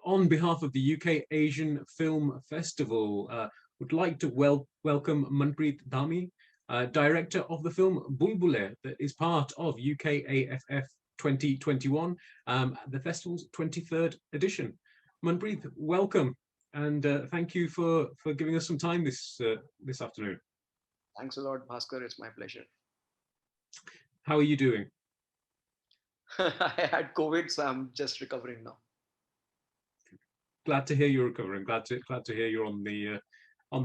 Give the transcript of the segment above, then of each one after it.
on behalf of the UK Asian Film Festival, would like to welcome Manpreet Dhami, director of the film Bulbule, that is part of UK AFF 2021, the festival's 23rd edition. Manpreet, welcome, and thank you for giving us some time this afternoon. Thanks a lot, Bhaskar. It's my pleasure. How are you doing? I had COVID, so I'm just recovering now. Glad to hear you're recovering. Glad to hear you're on the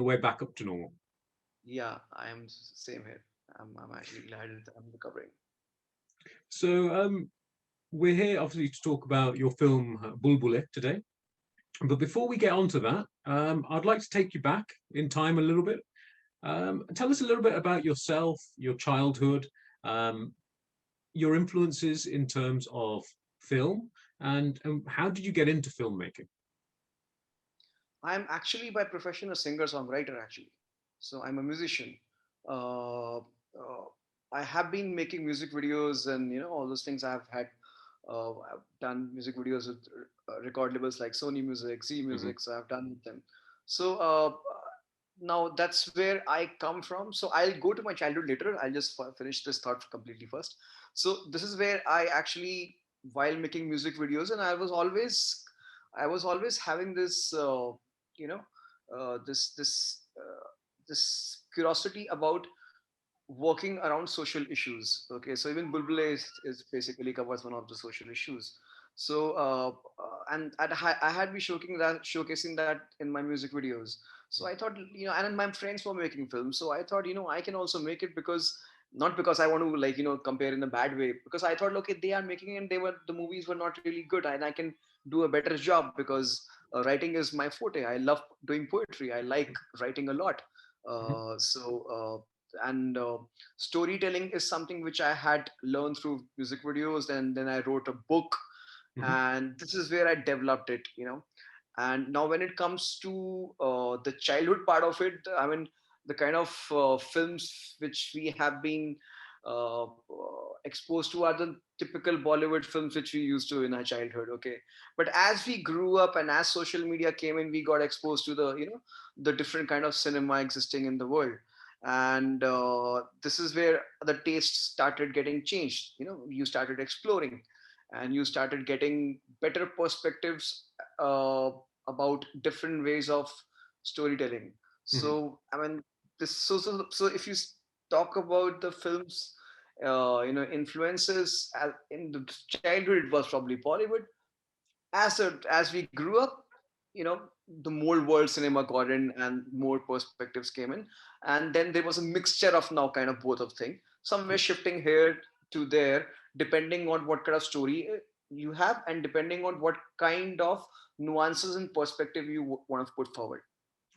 way back up to normal. Yeah, I am same here. I'm actually glad I'm recovering. So we're here obviously to talk about your film Bulbule today. But before we get on to that, I'd like to take you back in time a little bit. Tell us a little bit about yourself, your childhood, um, your influences in terms of film, and how did you get into filmmaking? I'm actually by profession a singer-songwriter actually. So I'm a musician. Uh, I have been making music videos and all those things. I've done music videos with record labels like Sony Music, Z Hmm. Music. So I've done with them. So now that's where I come from. So I'll go to my childhood later. I'll just finish this thought completely first. So this is where I actually, while making music videos, and I was always having this, you know, this curiosity about working around social issues. Okay, so even Bulbule is basically covers one of the social issues. So and I had been showcasing that in my music videos. So I thought, and then my friends were making films. So I thought, I can also make it, because not because I want to like compare in a bad way, because I thought, okay, they are making it and the movies were not really good, and I can do a better job, because writing is my forte. I love doing poetry. I like writing a lot. And storytelling is something which I had learned through music videos, and then I wrote a book, Hmm. and this is where I developed it. And now when it comes to the childhood part of it, I mean, the kind of films which we have been exposed to are the typical Bollywood films which we used to in our childhood. Okay, but as we grew up and as social media came in, we got exposed to the different kind of cinema existing in the world. And this is where the taste started getting changed. You started exploring, and you started getting better perspectives uh, about different ways of storytelling. Hmm. So I mean, so if you talk about the films, influences in the childhood, it was probably Bollywood. As we grew up, you know the more world cinema got in and more perspectives came in, and then there was a mixture of now kind of both of things, somewhere Yeah. shifting here to there, depending on what kind of story you have, and depending on what kind of nuances and perspective you want to put forward.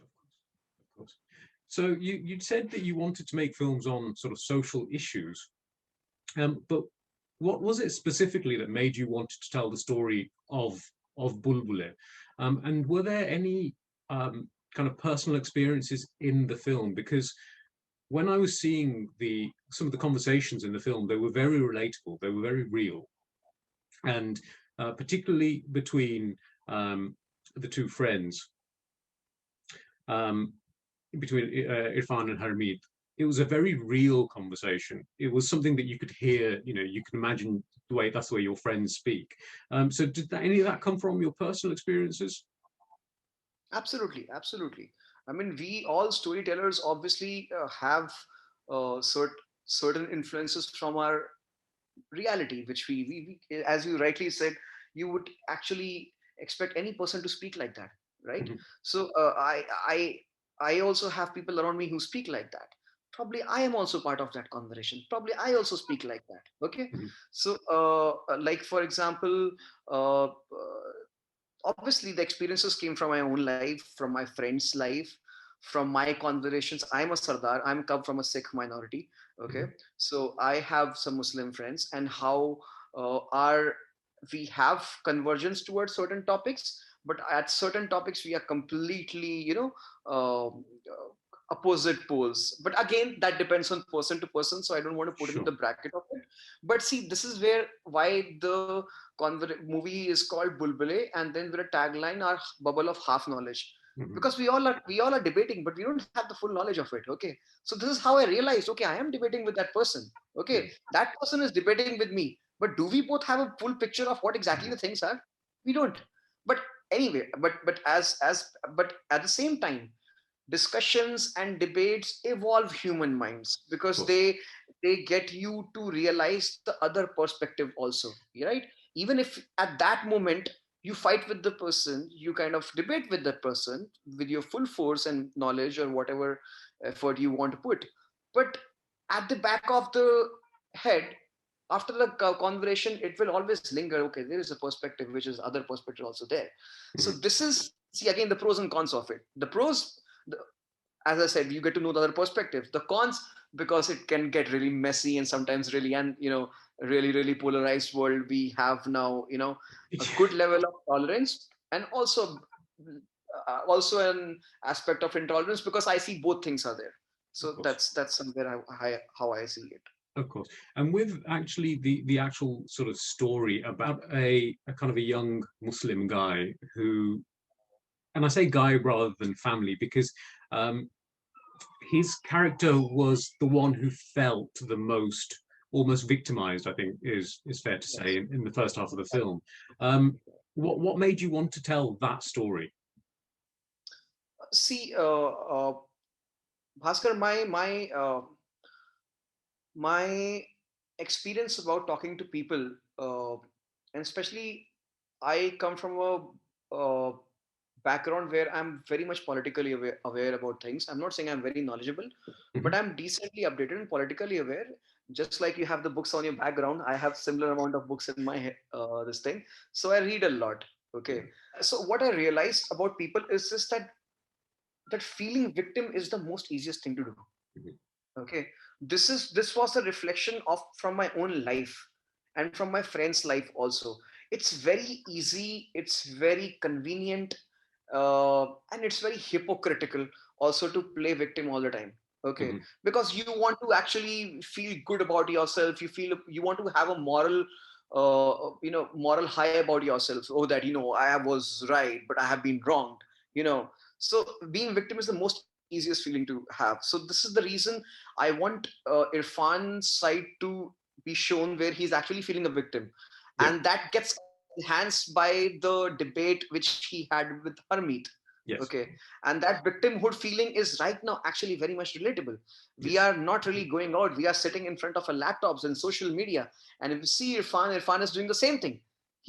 Of course, of course. So you said that you wanted to make films on sort of social issues, but what was it specifically that made you want to tell the story of Bulbule? And were there any kind of personal experiences in the film? Because when I was seeing the some of the conversations in the film, they were very relatable. They were very real, and particularly between the two friends, um, between Irfan and Harmeet. It was a very real conversation. It was something that you could hear. You can imagine that's the way your friends speak. So, did any of that come from your personal experiences? Absolutely, absolutely. I mean, we all storytellers obviously have certain influences from our reality, which we, as you rightly said, you would actually expect any person to speak like that, right? Mhm. So I also have people around me who speak like that. Probably I am also part of that conversation. Probably I also speak like that. Okay, Mhm. so like for example, obviously the experiences came from my own life, from my friend's life, from my conversations. I'm a Sardar. I'm come from a Sikh minority. Okay, Mhm. so I have some Muslim friends, and how are we have convergence towards certain topics, but at certain topics we are completely opposite poles. But again, that depends on person to person, so I don't want to put it in Sure. the bracket of it. But see, this is why the movie is called Bulbule, and then with a tagline, our bubble of half knowledge. Mhm. Because we all are debating, but we don't have the full knowledge of it. Okay, so this is how I realized. Okay, I am debating with that person. Okay, Mm. that person is debating with me. But do we both have a full picture of what exactly Mhm. the things are? We don't. But anyway, but at the same time, discussions and debates evolve human minds, Of because course. they get you to realize the other perspective also, right? Even if at that moment you fight with the person, you kind of debate with that person with your full force and knowledge or whatever effort you want to put, but at the back of the head, after the conversation, it will always linger. Okay, there is a perspective which is other perspective also there. So Mhm. this is, see, again, the pros and cons of it. The pros, as I said, you get to know the other perspective. The cons, because it can get really messy and sometimes really, and really, really polarized world we have now. A good level of tolerance, and also an aspect of intolerance, because I see both things are there. Of So course. that's somewhere how I see it. Of course. And with actually the actual sort of story about a kind of a young Muslim guy who, and I say guy rather than family, because um, his character was the one who felt the most almost victimized, I think is fair to say, Yes. in the first half of the film. Um, what made you want to tell that story? See, Bhaskar, my experience about talking to people, and especially I come from a background where I'm very much politically aware about things. I'm not saying I'm very knowledgeable, but Mhm. I'm decently updated and politically aware. Just like you have the books on your background, I have similar amount of books in my this thing. So I read a lot. Yeah. Okay. So what I realized about people is just that feeling victim is the most easiest thing to do. Mhm. Okay, this was a reflection of from my own life and from my friend's life also. It's very easy, it's very convenient, and it's very hypocritical also to play victim all the time. Okay, Mhm. because you want to actually feel good about yourself, you want to have a moral high about yourself. Oh, that I was right but I have been wronged. So being victim is the most easiest feeling to have. So this is the reason I want Irfan's side to be shown, where he's actually feeling a victim, Yeah. and that gets enhanced by the debate which he had with Harmeet. Yes. Okay, and that victimhood feeling is right now actually very much relatable. We Yes. are not really going out; we are sitting in front of our laptops and social media, and if you see Irfan is doing the same thing.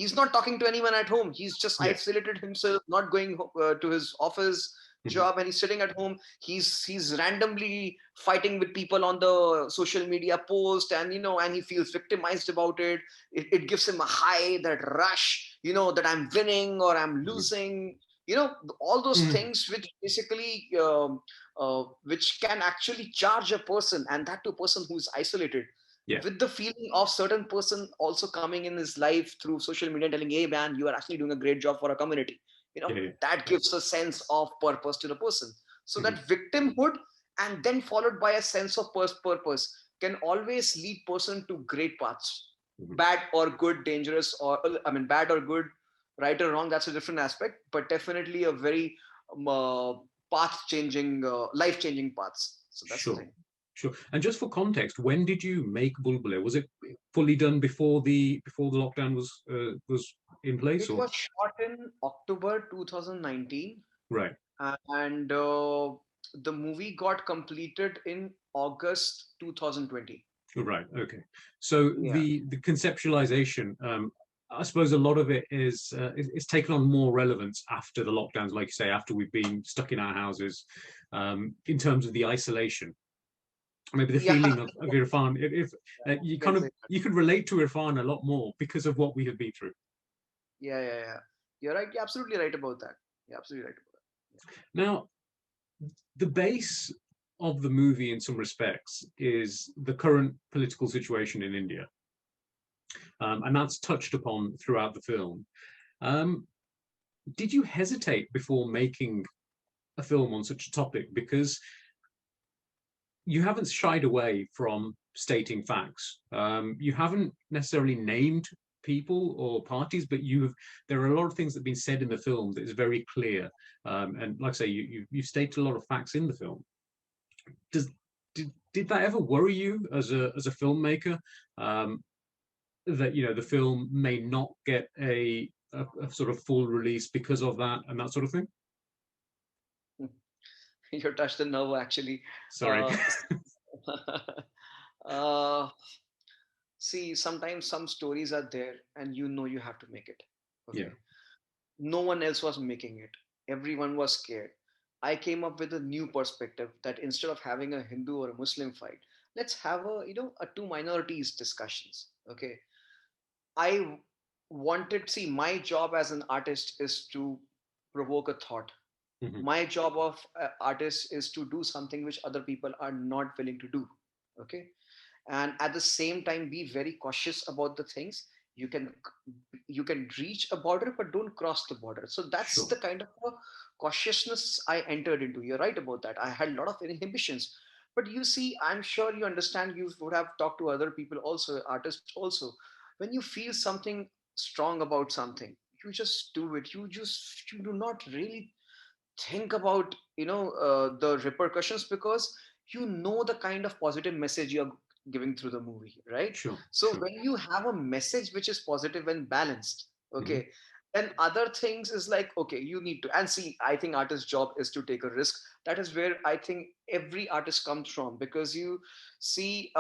He's not talking to anyone at home. He's just Yes. isolated himself, not going to his office Mhm. job, and he's sitting at home. He's randomly fighting with people on the social media post, and and he feels victimized about it. It gives him a high, that rush, that I'm winning or I'm Mhm. losing. All those Mm. things which basically which can actually charge a person, and that to a person who is isolated, Yeah. with the feeling of certain person also coming in his life through social media and telling, hey man, you are actually doing a great job for a community. Yeah. Yeah. That gives a sense of purpose to the person. So Mhm. that victimhood, and then followed by a sense of purpose, can always lead person to great paths. Mhm. Bad or good, dangerous, or I mean bad or good, right or wrong, that's a different aspect, but definitely a very path changing, life changing paths. So that's the Sure. thing. Sure. And just for context, when did you make Bulbule? Was it fully done before the lockdown was in place, It or was shot in October 2019, right? and the movie got completed in August 2020. Right. Okay. So Yeah. the conceptualization, I suppose a lot of it is taken on more relevance after the lockdowns, like you say, after we've been stuck in our houses, in terms of the isolation. Maybe the Yeah, feeling of Irfan, if you you can kind of say that. you could relate to Irfan a lot more because of what we have been through. Yeah, yeah, yeah. You're right. You're absolutely right about that. You're absolutely right about that. Now, the base of the movie, in some respects, is the current political situation in India, and that's touched upon throughout the film. Um, did you hesitate before making a film on such a topic? Because you haven't shied away from stating facts. You haven't necessarily named people or parties, but there are a lot of things that have been said in the film that is very clear. And like I say, you stated a lot of facts in the film. Does did that ever worry you as a filmmaker, um, that the film may not get a sort of full release because of that and that sort of thing? You touched the nerve actually. Sorry. Uh, uh, See, sometimes some stories are there and you know you have to make it. Yeah. Okay. No one else was making it. Everyone was scared. I came up with a new perspective that instead of having a Hindu or a Muslim fight, let's have a two minorities discussions. Okay. I wanted, see, my job as an artist is to provoke a thought. Hmm. My job of artist is to do something which other people are not willing to do. Okay. And at the same time be very cautious about the things. You can reach a border but don't cross the border. So that's Sure. the kind of cautiousness I entered into. You're right about that. I had a lot of inhibitions. But you see, I'm sure you understand, you would have talked to other people also, artists also. When you feel something strong about something, you just do it. You do not really think about the repercussions, because you know the kind of positive message you're giving through the movie, right? Sure. So Sure. when you have a message which is positive and balanced, Hmm. okay, then other things is like, okay, you need to, and see, I think artist's job is to take a risk. That is where I think every artist comes from, because you see,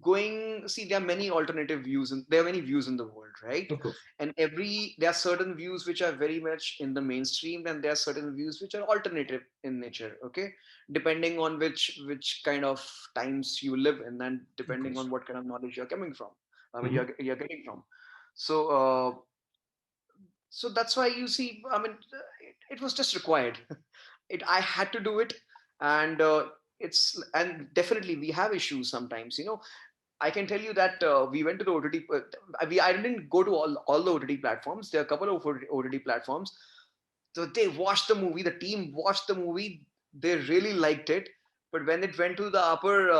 going, see, there are many alternative views and there are many views in the world, right? Of course. And there are certain views which are very much in the mainstream, and there are certain views which are alternative in nature. Okay, depending on which kind of times you live in, and Of depending on course. what kind of knowledge you're coming from, I mean, Hmm. you're getting from. So so that's why you see, I mean, it was just required. I had to do it. And and definitely we have issues sometimes. I can tell you that we went to the OTT. I didn't go to all the OTT platforms. There are a couple of OTT platforms. So they watched the movie. The team watched the movie. They really liked it. But when it went to the upper,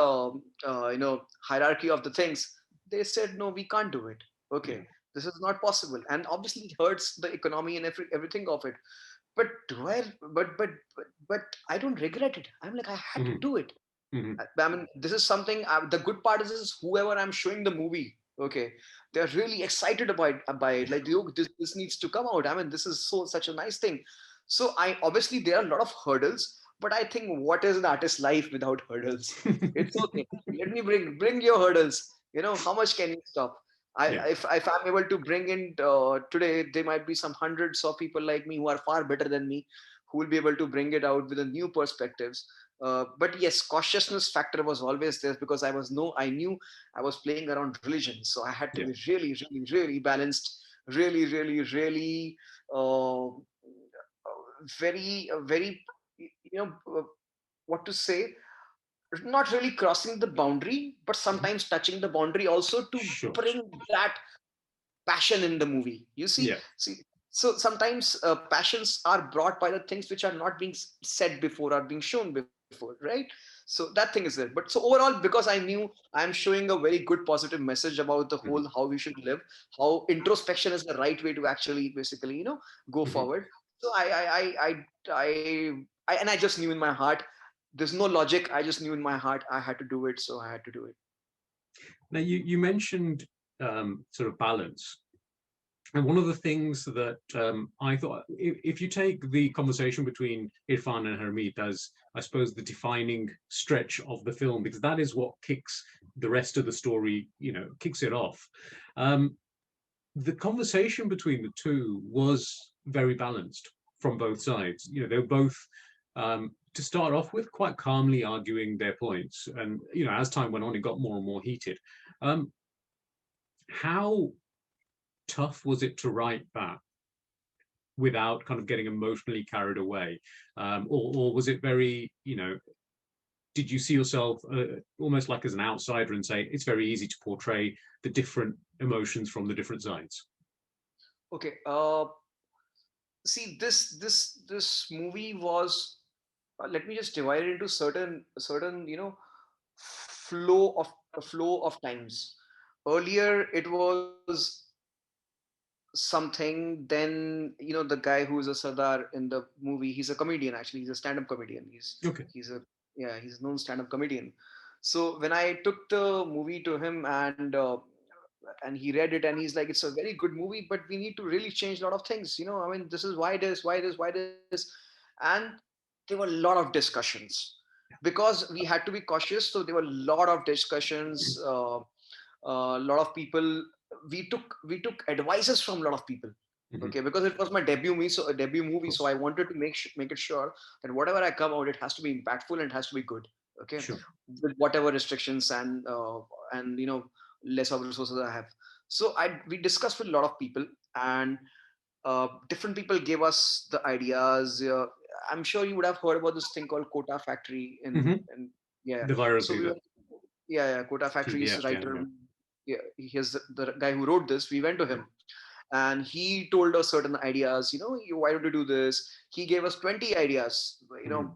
hierarchy of the things, they said, no, we can't do it. Yeah. Okay, this is not possible, and obviously it hurts the economy and everything of it. But do I? But I don't regret it. I'm like, I had to Hmm. do it. Hmm. I mean, this is something. The good part is whoever I'm showing the movie, okay, they're really excited about it. Like, look, this needs to come out. I mean, this is such a nice thing. So I obviously there are a lot of hurdles, but I think what is an artist's life without hurdles? It's okay. Let me bring your hurdles. How much can you stop? Yeah. If I'm able to bring in today, there might be some hundreds of people like me who are far better than me, who will be able to bring it out with a new perspectives. But yes, cautiousness factor was always there, because I knew I was playing around religion, so I had to Yeah. be really, really, really balanced, really, really, really, uh, very, what to say, not really crossing the boundary, but Mhm. sometimes touching the boundary also, to Sure. bring that passion in the movie. You see, Yeah. see. So sometimes passions are brought by the things which are not being said before or being shown before, right? So that thing is there. But so overall, because I knew I'm showing a very good positive message about the whole Hmm. how we should live, how introspection is the right way to actually basically go Hmm. forward. So and I just knew in my heart, there's no logic. I just knew in my heart I had to do it, so I had to do it. Now you mentioned sort of balance. And one of the things that I thought, if you take the conversation between Irfan and Harmeet as, I suppose, the defining stretch of the film, because that is what kicks the rest of the story, kicks it off. Um, the conversation between the two was very balanced from both sides. They were both, to start off with, quite calmly arguing their points, and as time went on, it got more and more heated. Um, how tough was it to write that without kind of getting emotionally carried away, or was it very, did you see yourself almost like as an outsider and say it's very easy to portray the different emotions from the different sides? Okay. See, this movie was, let me just divide it into certain flow of times. Earlier it was something, then the guy who's a Sardar in the movie, he's a comedian. Actually, he's a stand-up comedian. Okay. He's a yeah, he's a known stand-up comedian. So when I took the movie to him, and he read it, and he's like, it's a very good movie, but we need to really change a lot of things. I mean, this is why this, why this, and there were a lot of discussions because we had to be cautious. So there were a lot of discussions. A lot of people, we took advices from a lot of people. Hmm. Okay, because it was my debut movie, so a debut Of movie, so course. I wanted to make it sure that whatever I come out, it has to be impactful and it has to be good. Okay, Sure. with whatever restrictions and less of resources I have. So we discussed with a lot of people, and different people gave us the ideas. I'm sure you would have heard about this thing called Quota Factory Hmm. in yeah. The viral So we figure. went, yeah, Quota Factory's PDF. Yeah. writer, Yeah. yeah, he's the guy who wrote this. We went to him, and he told us certain ideas. Why don't you do this? He gave us 20 ideas. Hmm.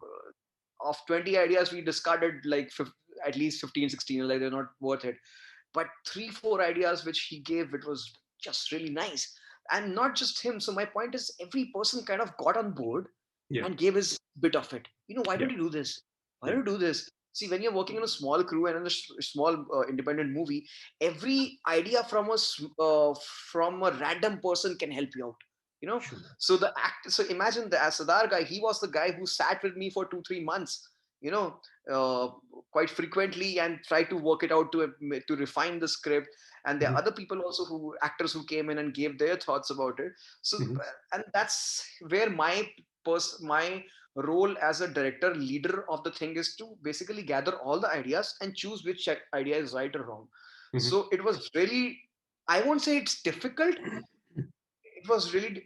Of 20 ideas, we discarded like at least 15, 16. Like, they're not worth it. But 3, 4 ideas which he gave, it was just really nice. And not just him. So my point is, every person kind of got on board Yeah. and gave his bit of it. Why Yeah. don't you do this? Why Yeah. don't you do this? See, when you're working in a small crew and in a small independent movie, every idea from a random person can help you out. You know, Sure. so the act. So imagine the Asadar guy. He was the guy who sat with me for 2, 3 months. You know, uh, quite frequently, and tried to work it out to refine the script. And there are Hmm. other people also, who actors who came in and gave their thoughts about it. So, Hmm. and that's where my role as a director leader of the thing is to basically gather all the ideas and choose which idea is right or wrong. Hmm. So it was really, I won't say it's difficult. It was really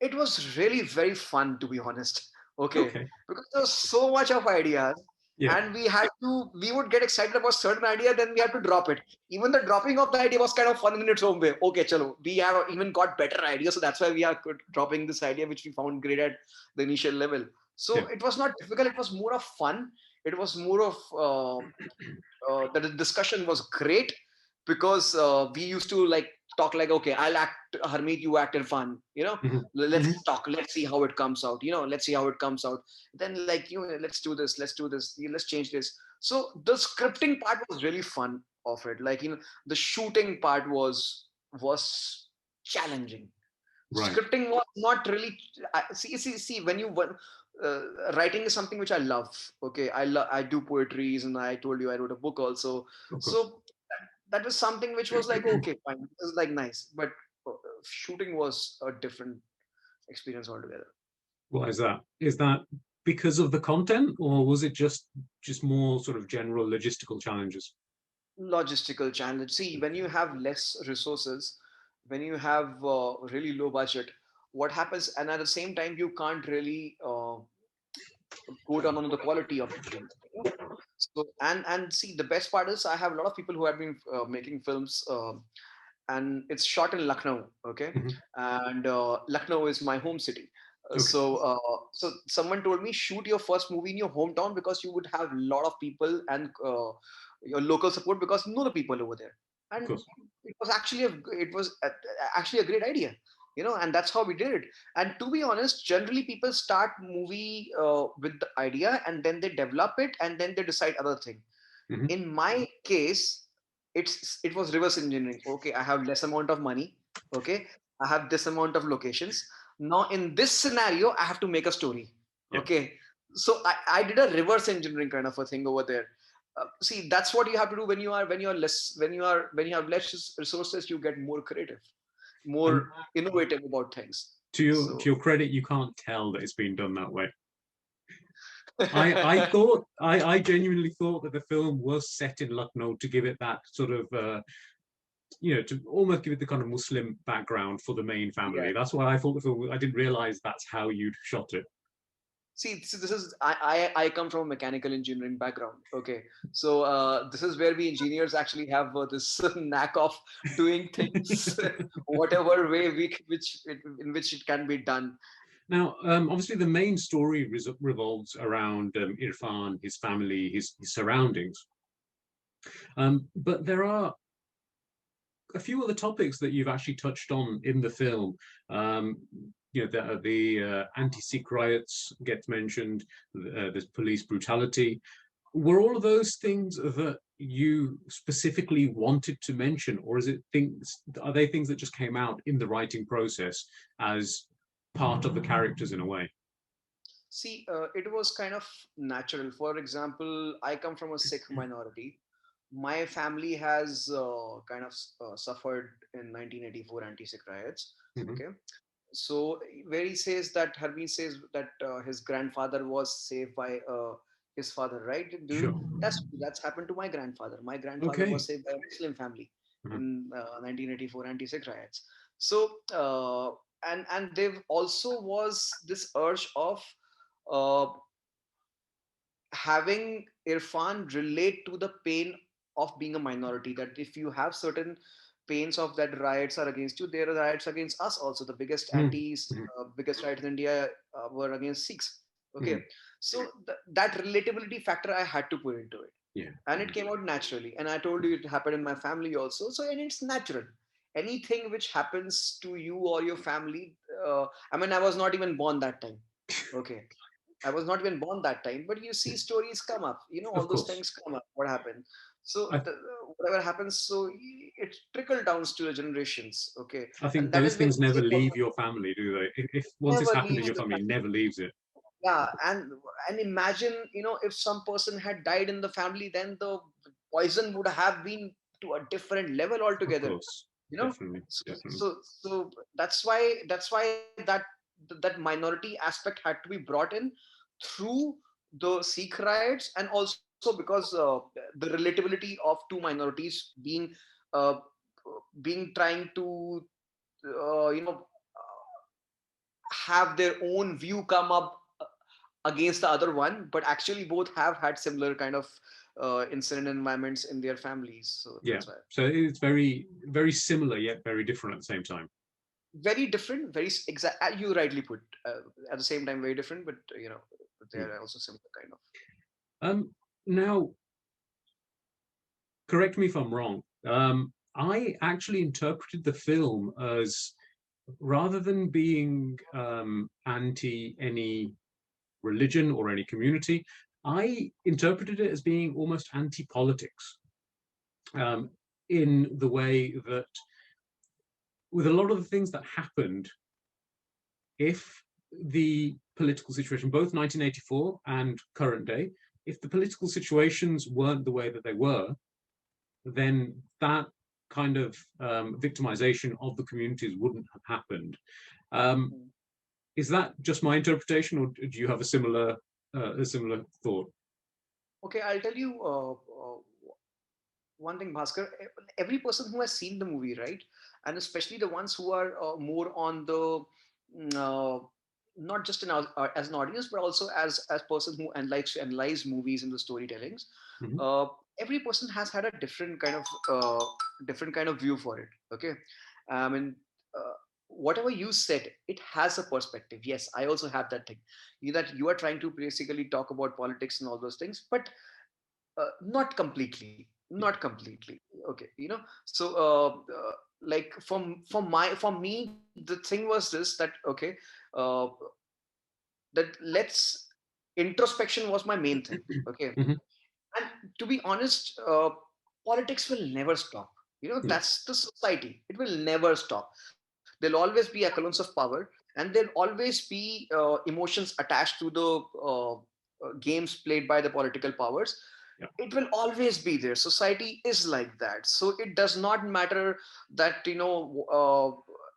it was really very fun, to be honest. Okay, Okay. because there was so much of ideas, Yeah. and we would get excited about certain idea, then we had to drop it. Even the dropping of the idea was kind of fun in its own way. Okay, chalo, we have even got better ideas, so that's why we are dropping this idea which we found great at the initial level. Yeah. So it was not difficult, it was more of fun. It was more of that the discussion was great, because we used to like talk like, okay, I'll act Harmeet, you act Irfan, Hmm. let's Hmm. talk, let's see how it comes out, let's see how it comes out. Then, like, let's do this, let's change this. So the scripting part was really fun of it. Like, the shooting part was challenging. Right. Scripting was not really. See, when uh, writing is something which I love. Okay, I do poetries, and I told you I wrote a book also. Of course. So that was something which was like, okay, fine, this is like nice. But shooting was a different experience altogether. Why is that? Is that because of the content, or was it just more sort of general logistical challenges? Logistical challenge. See, when you have less resources, when you have really low budget, what happens? And at the same time, you can't really go down on the quality of the things. So, and see, the best part is, I have a lot of people who have been making films, and it's shot in Lucknow. Okay, Hmm. and Lucknow is my home city. Okay. So someone told me, shoot your first movie in your hometown, because you would have a lot of people and your local support, because you know the people over there. Of And course. it was actually a great idea, and that's how we did it. And to be honest, generally people start movie with the idea, and then they develop it, and then they decide other thing. Hmm. In my case, it was reverse engineering. Okay, I have less amount of money. Okay, I have this amount of locations. Now in this scenario, I have to make a story. Yeah. Okay, so I did a reverse engineering kind of a thing over there. See, that's what you have to do when you have less resources. You get more creative, And more innovative about things. to So your credit, you can't tell that it's been done that way. I genuinely thought that the film was set in Lucknow to give it that sort of to almost give it the kind of Muslim background for the main yeah. family. That's why I thought the film. I didn't realize that's how you'd shot it. See, this is I come from a mechanical engineering background. Okay, so this is where we engineers actually have this knack of doing things whatever way in which it can be done. Now, obviously, the main story revolves around Irfan, his family, his surroundings. But there are a few other topics that you've actually touched on in the film. Um, the anti-Sikh riots gets mentioned. There's police brutality. Were all of those things that you specifically wanted to mention, or is it things? Are they things that just came out in the writing process as part of the characters in a way? See, it was kind of natural. For example, I come from a Sikh minority. My family has kind of suffered in 1984 anti-Sikh riots. Hmm. Okay, so where he says that Harveen says that his grandfather was saved by his father, right? Sure. That's happened to my grandfather. My grandfather was Okay. saved by a Muslim family Mhm. in 1984 anti-Sikh riots. So and there also was this urge of uh, having Irfan relate to the pain of being a minority. That if you have certain pains of that riots are against you, there are riots against us also. The biggest Mhm. antis, Mhm. biggest riots in India were against Sikhs. Okay, Mhm. so that relatability factor I had to put into it, Yeah. and it came out naturally. And I told you it happened in my family also. So and it's natural. Anything which happens to you or your family, I mean, I was not even born that time. Okay, I was not even born that time, but you see stories come up, all Of those course. things come up. What happened? So I, whatever happens, so it trickle downs to the generations. Okay, I think and that those is where things the never Sikh leave also your family, do they? If once it's never happened in leaves your the family, it family. never leaves it. Yeah, and imagine, if some person had died in the family, then the poison would have been to a different level Of altogether. course. You know, Definitely. so Definitely. so that's why that minority aspect had to be brought in through the Sikh riots, and also because the relatability of two minorities uh, being trying to have their own view come up against the other one, but actually both have had similar kind of incident environments in their families. So Yeah. that's why. So it's very, very similar yet very different at the same time. Very different, very exact. You rightly put. At the same time, very different, but but they Mm. are also similar kind of. Um, Now, correct me if I'm wrong. I actually interpreted the film as rather than being anti any religion or any community, I interpreted it as being almost anti politics, um, in the way that with a lot of the things that happened, if the political situation, both 1984 and current day, if the political situations weren't the way that they were, then that kind of victimization of the communities wouldn't have happened. Um, Mm. is that just my interpretation, or do you have a similar thought? Okay, I'll tell you one thing, Bhaskar. Every person who has seen the movie, right, and especially the ones who are more on the mm, uh, not just as an audience, but also as person who and likes to analyze movies and the storytellings. Mhm. Uh, every person has had a different kind of view for it. Okay, I mean, uh, whatever you said, it has a perspective. Yes, I also have that thing. That you are trying to basically talk about politics and all those things, but not completely, not completely. Okay, so like for me the thing was this, that okay, uh, that let's introspection was my main thing. Okay, Mhm. and to be honest, politics will never stop. No, That's the society, it will never stop. There'll always be echelons of power, and there'll always be emotions attached to the games played by the political powers. yeah, It will always be there. Society is like that, so it does not matter that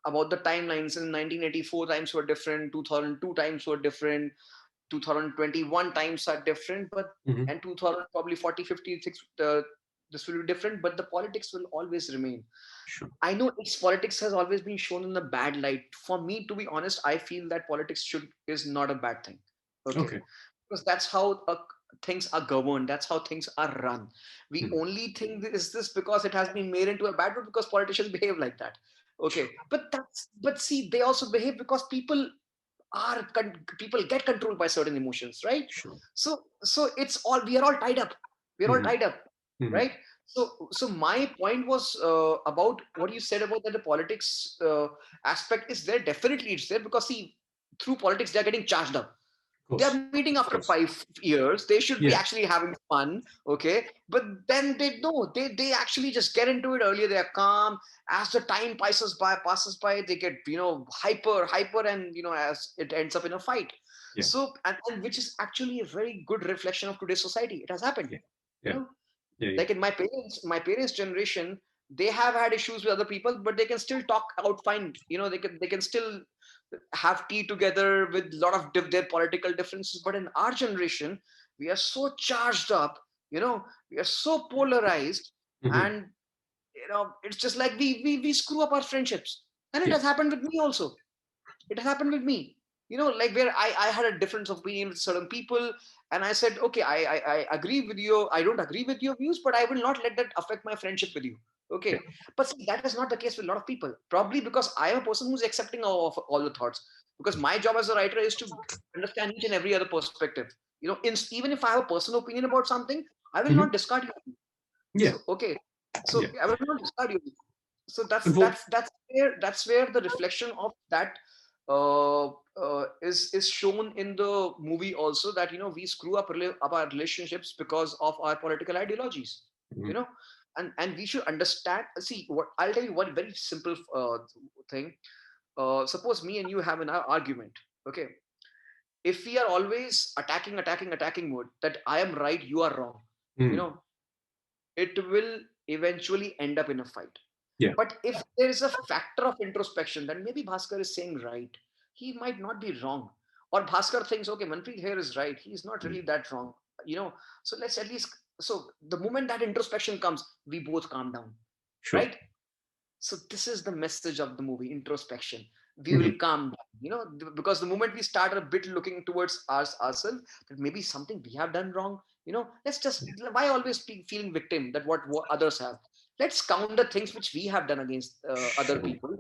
about the timelines. In 1984 times were different, 2002 times were different, 2021 times are different, but mhm, and 2000 probably 40, 56, this will be different, but the politics will always remain. sure, I know its politics has always been shown in a bad light. For me, to be honest, I feel that politics should is not a bad thing. Okay, okay, because that's how things are governed. That's how things are run. We mhm, only think is this because it has been made into a bad one because politicians behave like that. sure, Okay, but see, they also behave because people get controlled by certain emotions, right? sure, So it's all we are all tied up. We're all mhm, tied up, mhm, right? So my point was about what you said about that the politics aspect is there. Definitely, it's there because see, through politics they are getting charged up. They are meeting Of after course. 5 years. They should be Yeah. actually having fun, okay? But then they no, they actually just get into it earlier. They are calm. As the time passes by, they get hyper, and as it ends up in a fight. Yeah. So and which is actually a very good reflection of today's society. It has happened, Yeah. you Yeah. know Yeah. Yeah. like in my parents generation, they have had issues with other people, but they can still talk out fine. They can still have tea together with a lot of their political differences. But in our generation, we are so charged up, we are so polarized, Hmm. and it's just like we screw up our friendships. And it Yeah. has happened with me also. It happened with me, like where I had a difference of opinion with certain people, and I said, okay, I agree with you, I don't agree with your views, but I will not let that affect my friendship with you. Yeah. Okay. But see, that is not the case with a lot of people, probably because I am a person who's accepting of all the thoughts, because my job as a writer is to understand each and every other perspective. Even if I have a personal opinion about something, I will Hmm. not discard you. Yeah. So okay, Yeah. so I will not discard you. So that's And for, that's that's where the reflection of that is shown in the movie also, that we screw up our relationships because of our political ideologies. you Mhm. know and we should understand. See, what I'll tell you, one very simple thing. Suppose me and you have an argument. Okay. If we are always attacking mode, that I am right, you are wrong, you Mm. know it will eventually end up in a fight. Yeah. But if there is a factor of introspection, then maybe Bhaskar is saying right. He might not be wrong. Or Bhaskar thinks, okay, Manpreet here is right. He's not Mm. really that wrong. You know, so let's at least, so the moment that introspection comes, we both calm down, Sure. right? So this is the message of the movie: introspection. We will Hmm. calm down, because the moment we start a bit looking towards ourselves, that maybe something we have done wrong. Let's just, Yeah. why always feeling victim that what others have. Let's count the things which we have done against other Sure. people.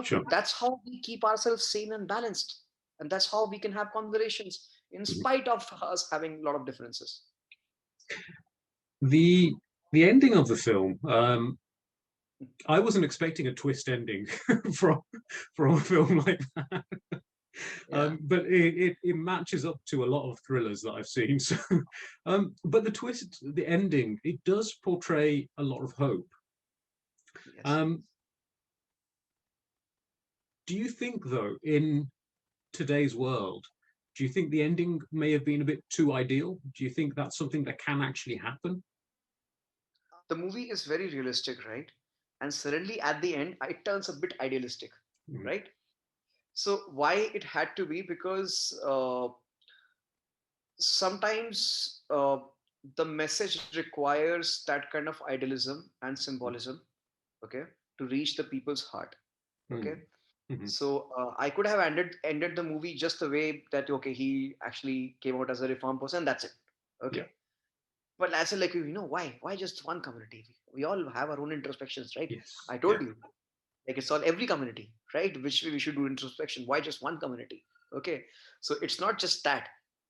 Sure. That's how we keep ourselves sane and balanced, and that's how we can have conversations in Mhm. spite of us having a lot of differences. The the ending of the film, I wasn't expecting a twist ending from from a film like that. Yeah. But it matches up to a lot of thrillers that I've seen. So, but the twist, the ending, it does portray a lot of hope. Yes. Um, do you think, though, in today's world, do you think the ending may have been a bit too ideal? Do you think that's something that can actually happen? The movie is very realistic, right? And suddenly at the end, it turns a bit idealistic, Mhm. right? So why it had to be? Because sometimes the message requires that kind of idealism and symbolism, okay, to reach the people's heart. Okay. Mhm. Mhm. So I could have ended the movie just the way that, okay, he actually came out as a reformed person. That's it. Yeah. Okay. But I said, like, why just one community? We all have our own introspections, right? Yes. I Yeah. told you, like, it's on every community, right? Which we should do introspection. Why just one community? Okay. So it's not just that.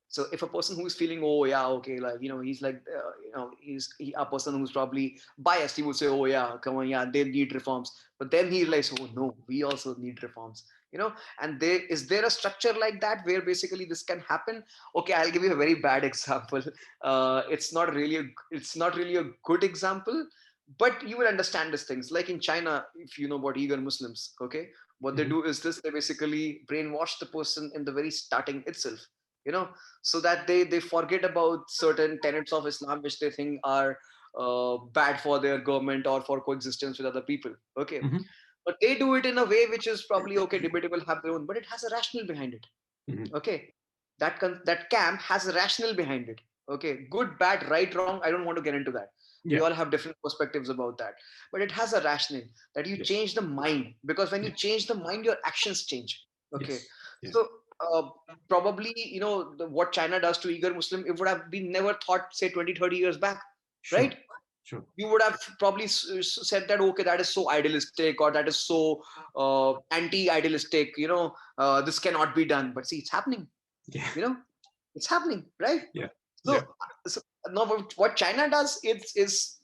So if a person who's feeling, oh yeah, okay, like, he's like, a person who's probably biased, he would say, oh yeah, come on, yeah, they need reforms. But then he realizes, oh no, we also need reforms. And there a structure like that where basically this can happen? Okay, I'll give you a very bad example. It's not really a good example, but you will understand these things. Like in China, if you know about Uyghur Muslims, okay, what they Mhm. do is this: they basically brainwash the person in the very starting itself, you know, so that they forget about certain tenets of Islam which they think are bad for their government or for coexistence with other people. Okay, Mhm. but they do it in a way which is probably okay, debatable, have their own, but it has a rationale behind it. Mhm. Okay, that camp has a rationale behind it. Okay, good, bad, right, wrong, I don't want to get into that. We Yeah. all have different perspectives about that, but it has a rationale that you Yes. change the mind, because when you Yeah. change the mind, your actions change. Okay. Yes. Yeah. So probably, what China does to Uyghur Muslim, it would have been never thought, say, 20, 30 years back, Sure. right? Sure. You would have probably said that, okay, that is so idealistic, or that is so anti-idealistic, this cannot be done. But see, it's happening. Yeah. you know it's happening, right? Yeah. So, Yeah. so now what China does is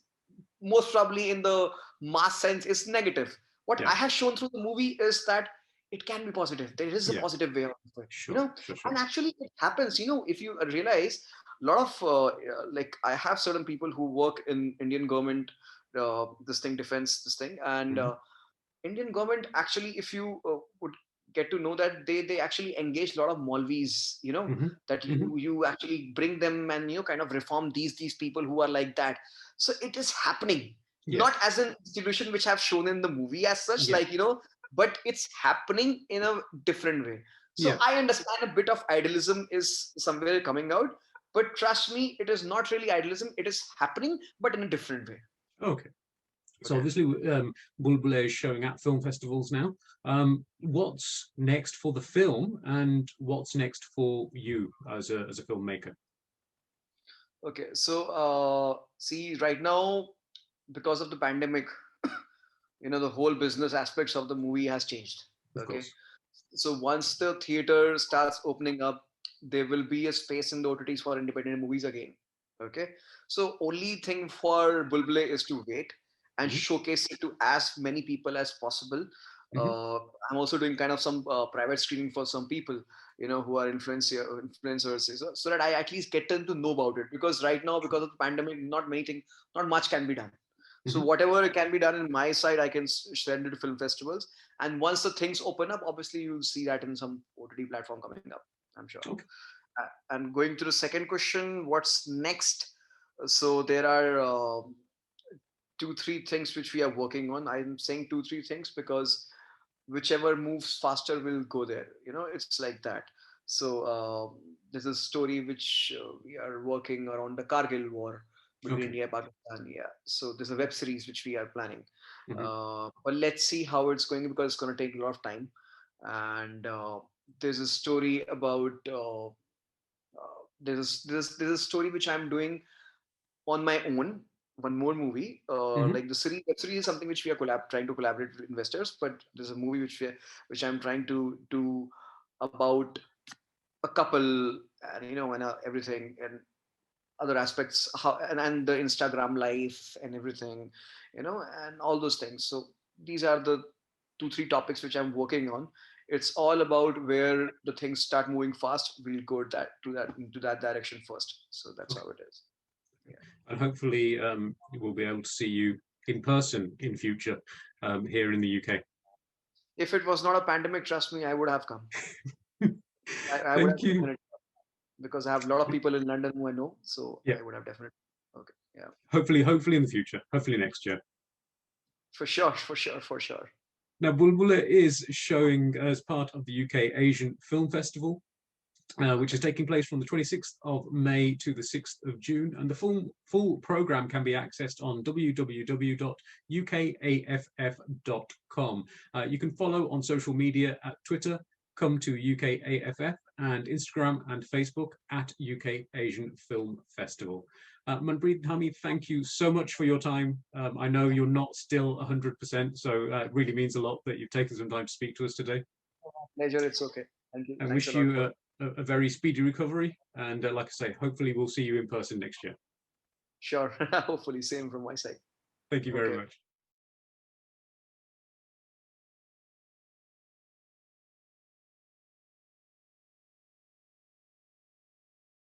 most probably in the mass sense is negative. What I Yeah. have shown through the movie is that it can be positive. There is a Yeah. positive way of it, you Sure. know. Sure. And Sure. actually, it happens. You know, if you realize, a lot of like I have certain people who work in Indian government, this thing, defense, this thing, and Hmm. Indian government actually, if you would get to know that they actually engage a lot of Maulvis, you know, Hmm. that Hmm. you actually bring them and kind of reform these people who are like that. So it is happening, Yeah. not as an institution which have shown in the movie as such, Yeah. like but it's happening in a different way. So Yeah. I understand a bit of idealism is somewhere coming out, but trust me, it is not really idealism. It is happening, but in a different way. Okay. So Okay. obviously, Bulbule is showing at film festivals now. What's next for the film, and what's next for you as a filmmaker? Okay, so see, right now, because of the pandemic, the whole business aspects of the movie has changed. Of Okay, course. so once the theater starts opening up, there will be a space in the OTTs for independent movies again. Okay, so only thing for Bulbule is to wait and Hmm. showcase it to as many people as possible. Hmm. I'm also doing kind of some private screening for some people, who are influencers, so that I at least get them to know about it. Because right now, because of the pandemic, not much can be done. So Hmm. whatever can be done in my side, I can send it to film festivals. And once the things open up, obviously you'll see that in some OTT platform coming up, I'm sure. Okay. And going to the second question, what's next? So there are two, three things which we are working on. I'm saying two, three things because whichever moves faster will go there. It's like that. So there's a story which we are working around the Kargil war between Okay. India and Pakistan. Yeah. So there's a web series which we are planning. Hmm. But let's see how it's going because it's going to take a lot of time. And there's a story about there's a story which I'm doing on my own, one more movie. Hmm. Like the web series is something which we are trying to collaborate with investors, but there's a movie which I'm trying to do about a couple, and and everything, and other aspects, how and the Instagram life and everything, and all those things. So these are the two three topics which I'm working on. It's all about where the things start moving fast. We'll go into that direction first. So that's Okay. how it is. Yeah. And hopefully, we'll be able to see you in person in future here in the UK. If it was not a pandemic, trust me, I would have come. I would Thank have you. definitely because I have a lot of people in London who I know, so Yeah. I would have definitely. Okay, yeah, Hopefully in the future. Hopefully next year. for sure, for sure, for sure. Now, Bulbula is showing as part of the UK Asian Film Festival, which Okay, is taking place from the 26th of May to the 6th of June. And the full program can be accessed on www.ukaff.com. You can follow on social media at Twitter, come to UKAFF, and Instagram and Facebook at UK Asian Film Festival. Manpreet, Dhami, thank you so much for your time. I know you're not still 100%, so it really means a lot that you've taken some time to speak to us today. pleasure. It's okay. Thank you. I Thanks a wish lot you for. a very speedy recovery. And like I say, hopefully we'll see you in person next year. Sure. Hopefully, same from my side. Thank you very Okay. much.